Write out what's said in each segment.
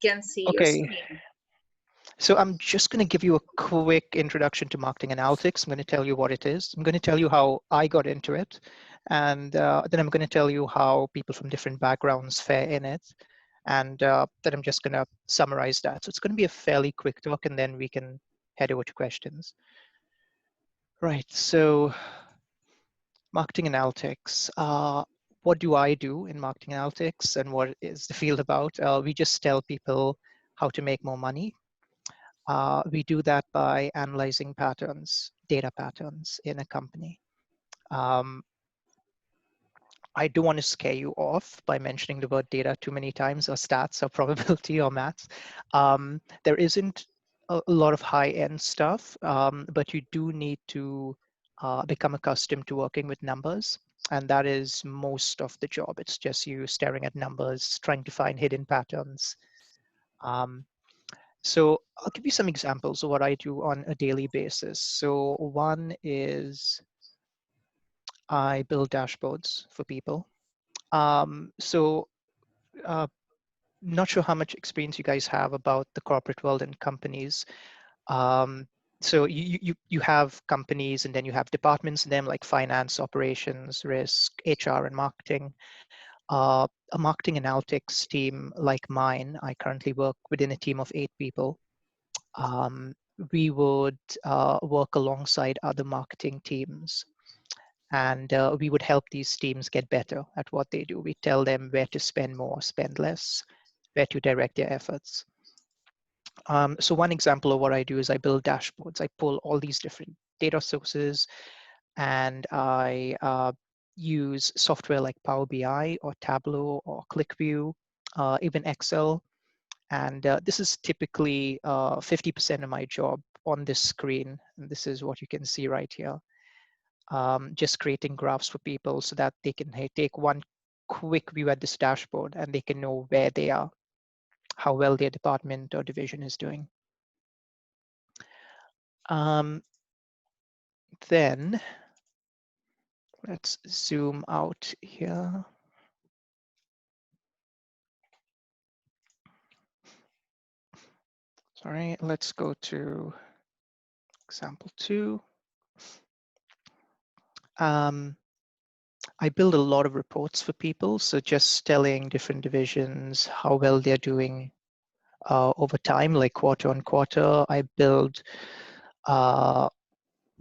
can see your Okay, screen. so I'm just going to give you a quick introduction to marketing analytics. I'm going to tell you what it is. I'm going to tell you how I got into it. And then I'm going to tell you how people from different backgrounds fare in it. And then I'm just going to summarize that. So it's going to be a fairly quick talk, and then we can head over to questions. Right, so marketing analytics. What do I do in marketing analytics, and what is the field about? We just tell people how to make more money. We do that by analyzing patterns, data patterns in a company. I don't want to scare you off by mentioning the word data too many times, or stats, or probability, or maths. There isn't a lot of high-end stuff, but you do need to become accustomed to working with numbers. And that is most of the job. It's just you staring at numbers, trying to find hidden patterns. So I'll give you some examples of what I do on a daily basis. So one is I build dashboards for people. So not sure how much experience you guys have about the corporate world and companies. Um, so you have companies, and then you have departments in them, like finance, operations, risk, HR, and marketing. A marketing analytics team like mine, I currently work within a team of 8 people. We would work alongside other marketing teams, and we would help these teams get better at what they do. We tell them where to spend more, spend less, where to direct their efforts. So one example of what I do is I build dashboards. I pull all these different data sources, and I use software like Power BI or Tableau or ClickView, even Excel. And this is typically 50% of my job on this screen. And this is what you can see right here. Just creating graphs for people so that they can take one quick view at this dashboard, and they can know where they are, how well their department or division is doing. Then let's zoom out here. Sorry, let's go to example 2. I build a lot of reports for people. So just telling different divisions how well they're doing over time, like quarter on quarter. I build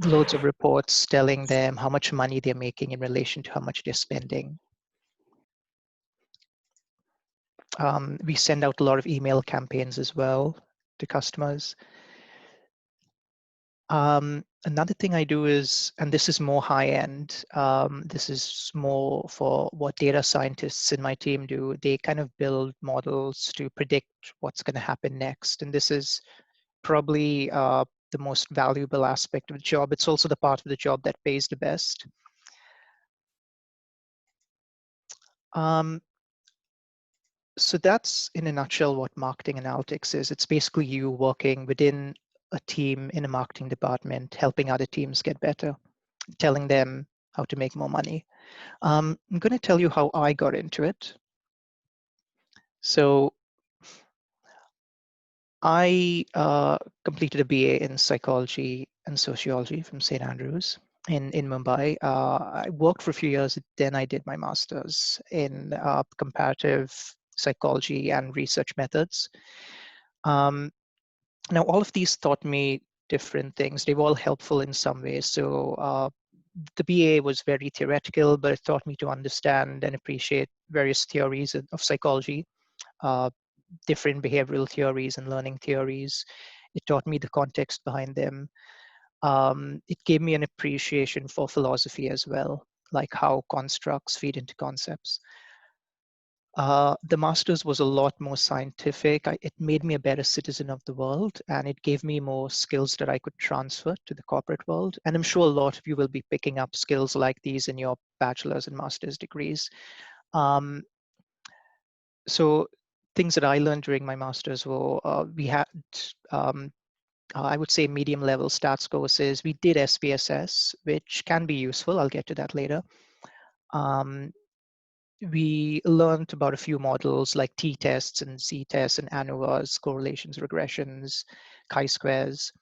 loads of reports telling them how much money they're making in relation to how much they're spending. We send out a lot of email campaigns as well to customers. Another thing I do is, and this is more high end, this is more for what data scientists in my team do. They kind of build models to predict what's going to happen next. And this is probably the most valuable aspect of the job. It's also the part of the job that pays the best. So that's in a nutshell what marketing analytics is. It's basically you working within a team in a marketing department, helping other teams get better, telling them how to make more money. I'm going to tell you how I got into it. So I completed a BA in psychology and sociology from St. Andrews in Mumbai. I worked for a few years, then I did my master's in comparative psychology and research methods. Now, all of these taught me different things. They were all helpful in some ways. So the BA was very theoretical, but it taught me to understand and appreciate various theories of psychology, different behavioral theories and learning theories. It taught me the context behind them. It gave me an appreciation for philosophy as well, like how constructs feed into concepts. The master's was a lot more scientific. It made me a better citizen of the world, and it gave me more skills that I could transfer to the corporate world. And I'm sure a lot of you will be picking up skills like these in your bachelor's and master's degrees. So things that I learned during my master's were we had, I would say, medium level stats courses. We did SPSS, which can be useful. I'll get to that later. we learned about a few models like t-tests and z-tests and ANOVAs, correlations, regressions, chi-squares.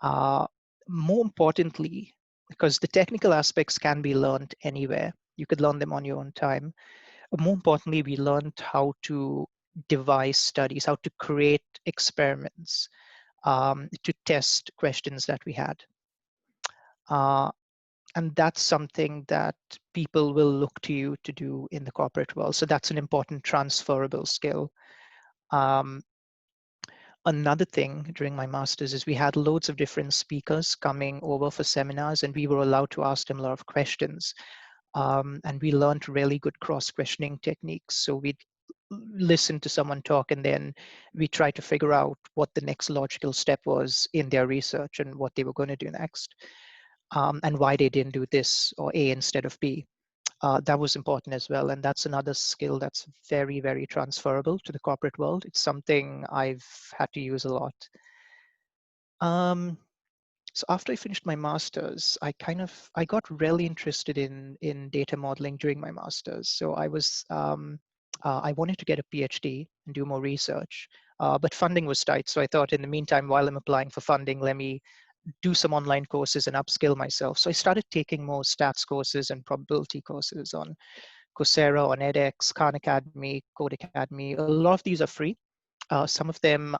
Uh, More importantly, because the technical aspects can be learned anywhere, you could learn them on your own time. More importantly, we learned how to devise studies, how to create experiments, to test questions that we had. Uh, and that's something that people will look to you to do in the corporate world. So that's an important transferable skill. Um, Another thing during my master's is we had loads of different speakers coming over for seminars, and we were allowed to ask them a lot of questions. And we learned really good cross-questioning techniques. So we'd listen to someone talk, and then we try to figure out what the next logical step was in their research and what they were going to do next, and why they didn't do this or A instead of B. That was important as well. And that's another skill that's very, very transferable to the corporate world. It's something I've had to use a lot. Um, so after I finished my master's, I got really interested in data modeling during my master's. So I wanted to get a PhD and do more research, but funding was tight. So I thought, in the meantime, while I'm applying for funding, let me do some online courses and upskill myself. So I started taking more stats courses and probability courses on Coursera, on edX, Khan Academy, Code Academy. A lot of these are free. Some of them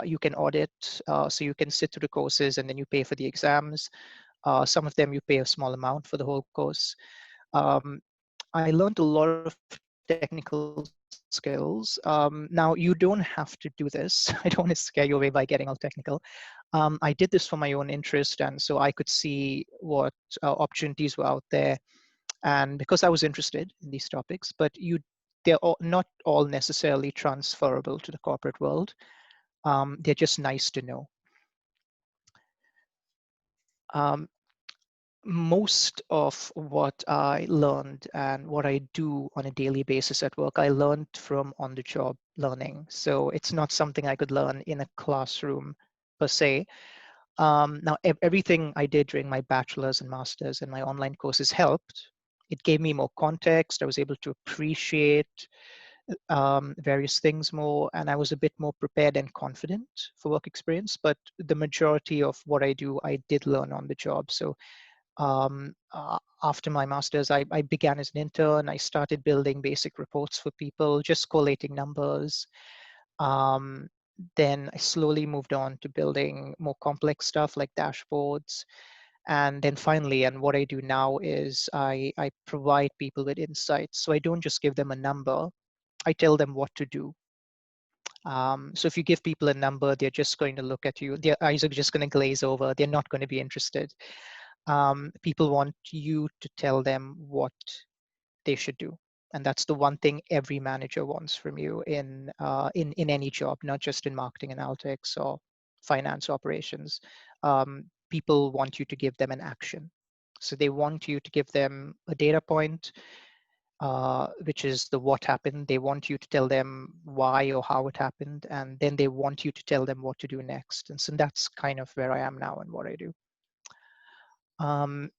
you can audit, so you can sit through the courses and then you pay for the exams. Some of them you pay a small amount for the whole course. Um, I learned a lot of technical skills. Now, you don't have to do this. I don't want to scare you away by getting all technical. I did this for my own interest, and so I could see what opportunities were out there, and because I was interested in these topics. But they're not all necessarily transferable to the corporate world. They're just nice to know. Um, Most of what I learned and what I do on a daily basis at work, I learned from on-the-job learning. So it's not something I could learn in a classroom per se. Now, everything I did during my bachelor's and master's and my online courses helped. It gave me more context. I was able to appreciate various things more, and I was a bit more prepared and confident for work experience. But the majority of what I do, I did learn on the job. So after my master's, I began as an intern. I started building basic reports for people, just collating numbers. Um, then I slowly moved on to building more complex stuff like dashboards. And then finally, and what I do now is I provide people with insights. So I don't just give them a number, I tell them what to do. So if you give people a number, they're just going to look at you. Their eyes are just going to glaze over. They're not going to be interested. People want you to tell them what they should do, and that's the one thing every manager wants from you in any job, not just in marketing analytics or finance operations. People want you to give them an action, so they want you to give them a data point, which is the what happened. They want you to tell them why or how it happened, and then they want you to tell them what to do next. And so that's kind of where I am now and what I do. Um,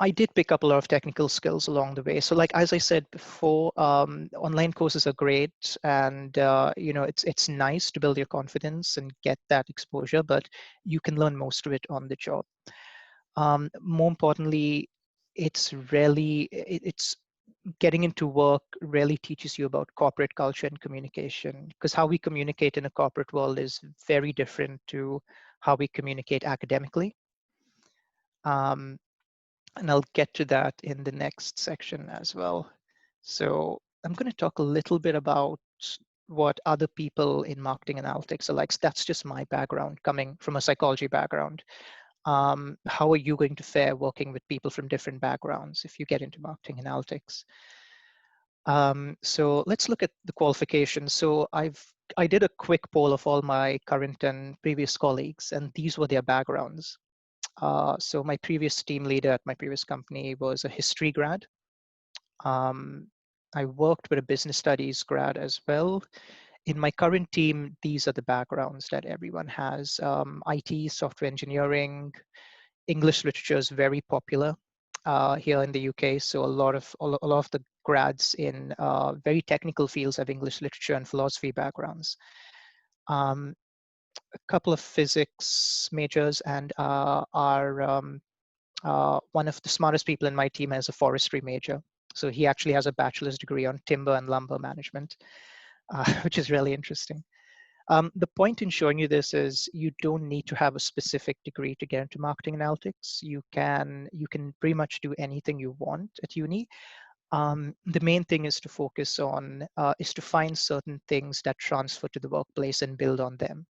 I did pick up a lot of technical skills along the way. So, like as I said before, online courses are great, and it's nice to build your confidence and get that exposure. But you can learn most of it on the job. More importantly, it's getting into work really teaches you about corporate culture and communication, because how we communicate in a corporate world is very different to how we communicate academically. Um, and I'll get to that in the next section as well. So I'm going to talk a little bit about what other people in marketing analytics are like. So that's just my background, coming from a psychology background. How are you going to fare working with people from different backgrounds if you get into marketing analytics? So let's look at the qualifications. So I did a quick poll of all my current and previous colleagues, and these were their backgrounds. So my previous team leader at my previous company was a history grad. Um, I worked with a business studies grad as well. In my current team, these are the backgrounds that everyone has. IT, software engineering, English literature is very popular. here in the UK. So a lot of the grads in very technical fields have English literature and philosophy backgrounds. Um, a couple of physics majors, and one of the smartest people in my team has a forestry major. So he actually has a bachelor's degree on timber and lumber management, which is really interesting. The point in showing you this is you don't need to have a specific degree to get into marketing analytics. You can pretty much do anything you want at uni. The main thing is to focus on is to find certain things that transfer to the workplace and build on them.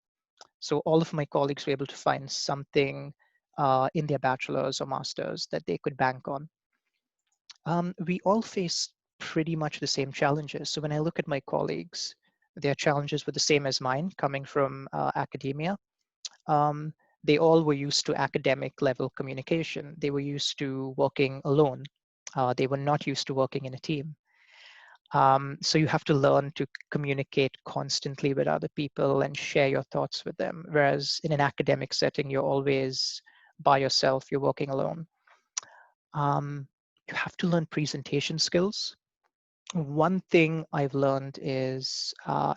So all of my colleagues were able to find something in their bachelor's or master's that they could bank on. We all face pretty much the same challenges. So when I look at my colleagues, their challenges were the same as mine, coming from academia. Um, they all were used to academic level communication. They were used to working alone. They were not used to working in a team. So you have to learn to communicate constantly with other people and share your thoughts with them. Whereas in an academic setting, you're always by yourself, you're working alone. You have to learn presentation skills. One thing I've learned is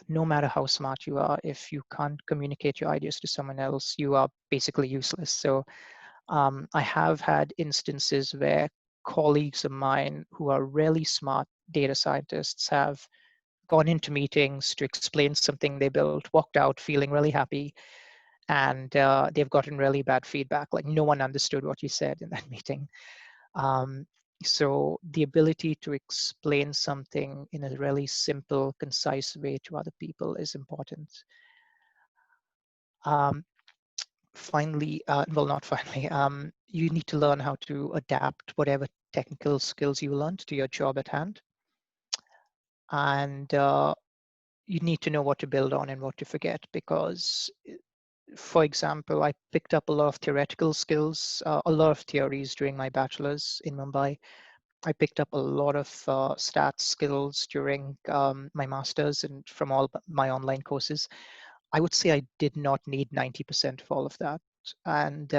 no matter how smart you are, if you can't communicate your ideas to someone else, you are basically useless. So I have had instances where colleagues of mine who are really smart data scientists have gone into meetings to explain something they built, walked out feeling really happy, and they've gotten really bad feedback. Like no one understood what you said in that meeting. Um, so the ability to explain something in a really simple, concise way to other people is important. Um, finally, well, not finally, you need to learn how to adapt whatever technical skills you learned to your job at hand. And you need to know what to build on and what to forget, because for example, I picked up a lot of theoretical skills, a lot of theories during my bachelor's in Mumbai. I picked up a lot of stats skills during my master's and from all my online courses. I would say I did not need 90% of all of that. And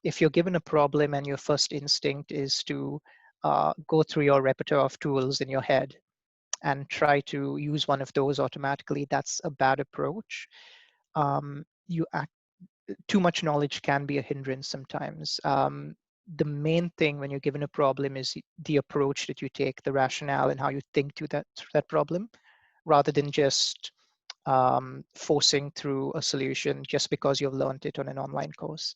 if you're given a problem and your first instinct is to go through your repertoire of tools in your head and try to use one of those automatically, that's a bad approach. You act Too much knowledge can be a hindrance sometimes. The main thing when you're given a problem is the approach that you take, the rationale, and how you think to that problem, rather than just forcing through a solution just because you've learned it on an online course.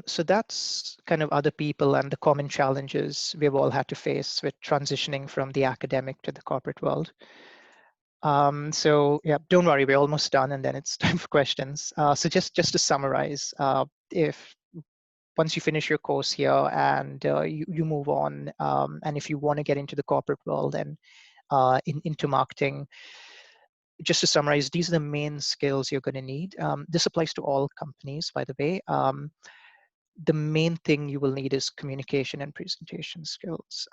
So that's kind of other people and the common challenges we've all had to face with transitioning from the academic to the corporate world. So yeah, don't worry, we're almost done, and then it's time for questions. So just to summarize, if once you finish your course here and you move on, and if you want to get into the corporate world and into marketing, just to summarize, these are the main skills you're going to need. This applies to all companies, by the way. The main thing you will need is communication and presentation skills.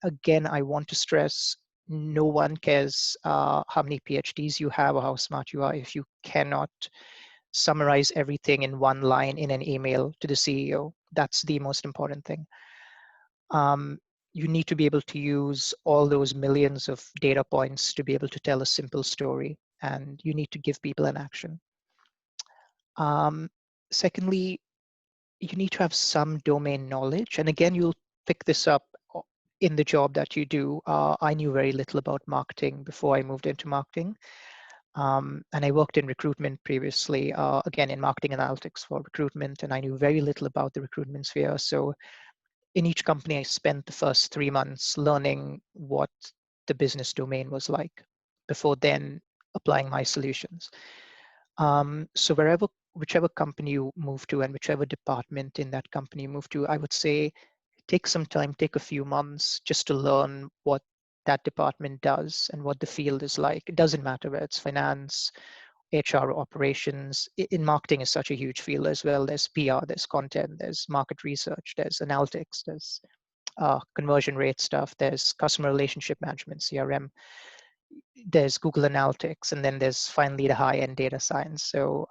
Again, I want to stress, no one cares how many PhDs you have or how smart you are if you cannot summarize everything in one line in an email to the CEO. That's the most important thing. You need to be able to use all those millions of data points to be able to tell a simple story, and you need to give people an action. Secondly, you need to have some domain knowledge. And again, you'll pick this up in the job that you do. I knew very little about marketing before I moved into marketing. And I worked in recruitment previously, again, in marketing analytics for recruitment, and I knew very little about the recruitment sphere. So in each company, I spent the first 3 months learning what the business domain was like before then applying my solutions. So whichever company you move to and whichever department in that company you move to, I would say take some time, take a few months just to learn what that department does and what the field is like. It doesn't matter whether it's finance, HR, operations. In marketing is such a huge field as well. There's PR, there's content, there's market research, there's analytics, there's conversion rate stuff, there's customer relationship management, CRM. there's Google Analytics, and then there's finally the high-end data science. So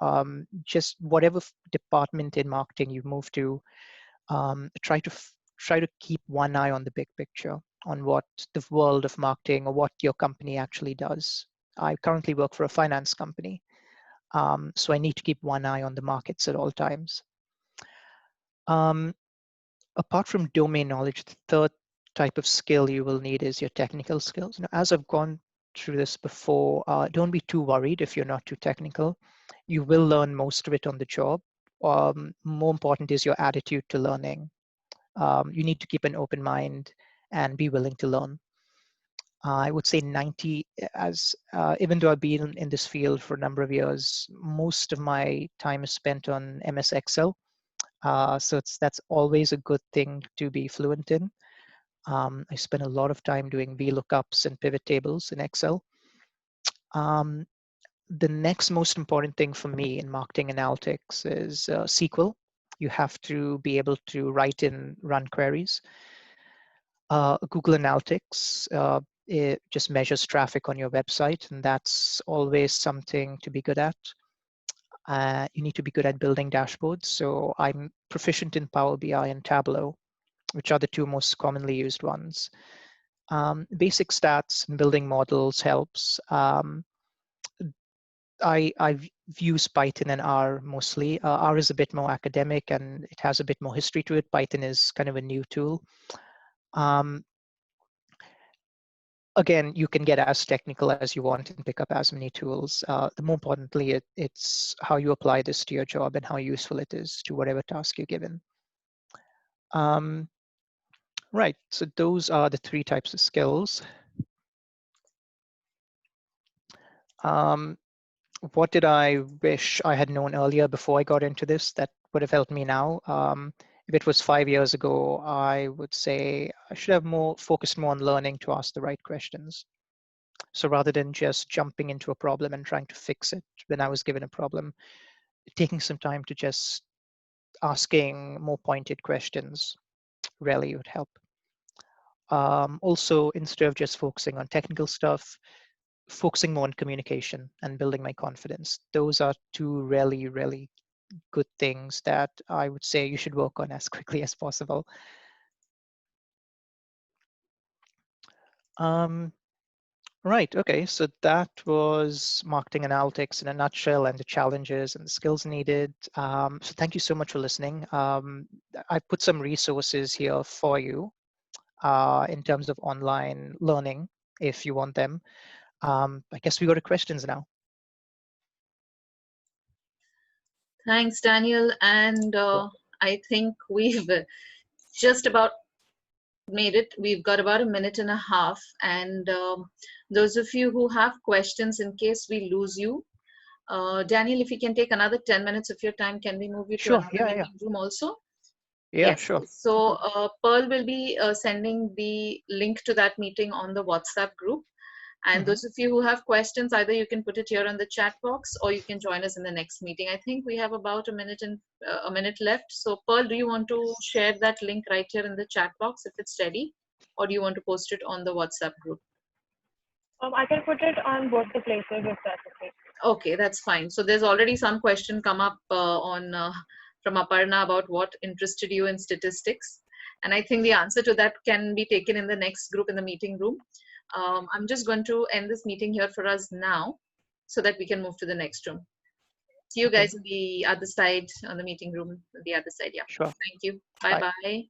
just whatever department in marketing you move to, try to keep one eye on the big picture, on what the world of marketing or what your company actually does. I currently work for a finance company, so I need to keep one eye on the markets at all times. Apart from domain knowledge, the third type of skill you will need is your technical skills. Now, as I've gone through this before, don't be too worried if you're not too technical. You will learn most of it on the job. More important is your attitude to learning. You need to keep an open mind and be willing to learn. I would say 90, even though I've been in this field for a number of years, most of my time is spent on MS Excel. So that's always a good thing to be fluent in. I spend a lot of time doing VLOOKUPs and pivot tables in Excel. The next most important thing for me in marketing analytics is SQL. You have to be able to write and run queries. Google Analytics, it just measures traffic on your website, and that's always something to be good at. You need to be good at building dashboards. So I'm proficient in Power BI and Tableau, which are the two most commonly used ones. Basic stats and building models helps. I've used Python and R mostly. R is a bit more academic and it has a bit more history to it. Python is kind of a new tool. Again, you can get as technical as you want and pick up as many tools. The more importantly, it's how you apply this to your job and how useful it is to whatever task you're given. Right, so those are the three types of skills. What did I wish I had known earlier before I got into this that would have helped me now? If it was 5 years ago, I would say I should have focused more on learning to ask the right questions. So rather than just jumping into a problem and trying to fix it when I was given a problem, taking some time to just asking more pointed questions really would help. Also, instead of just focusing on technical stuff, focusing more on communication and building my confidence. Those are two really, really good things that I would say you should work on as quickly as possible. Right, okay, so that was marketing analytics in a nutshell and the challenges and the skills needed. So thank you so much for listening. I put some resources here for you in terms of online learning if you want them. I guess we go to questions now. Thanks, Daniel. And I think we've just about made it. We've got about a minute and a half. And those of you who have questions, in case we lose you, Daniel, if you can take another 10 minutes of your time, can we move you to another meeting room also? Yeah, yes. Sure. So Pearl will be sending the link to that meeting on the WhatsApp group. And those of you who have questions, either you can put it here on the chat box or you can join us in the next meeting. I think we have about a minute left. So Pearl, do you want to share that link right here in the chat box if it's ready? Or do you want to post it on the WhatsApp group? I can put it on both the places if that's okay. Okay, that's fine. So there's already some question come up from Aparna about what interested you in statistics. And I think the answer to that can be taken in the next group in the meeting room. I'm just going to end this meeting here for us now so that we can move to the next room. See you guys on the other side, on the meeting room, on the other side. Yeah. Sure. Thank you. Bye-bye.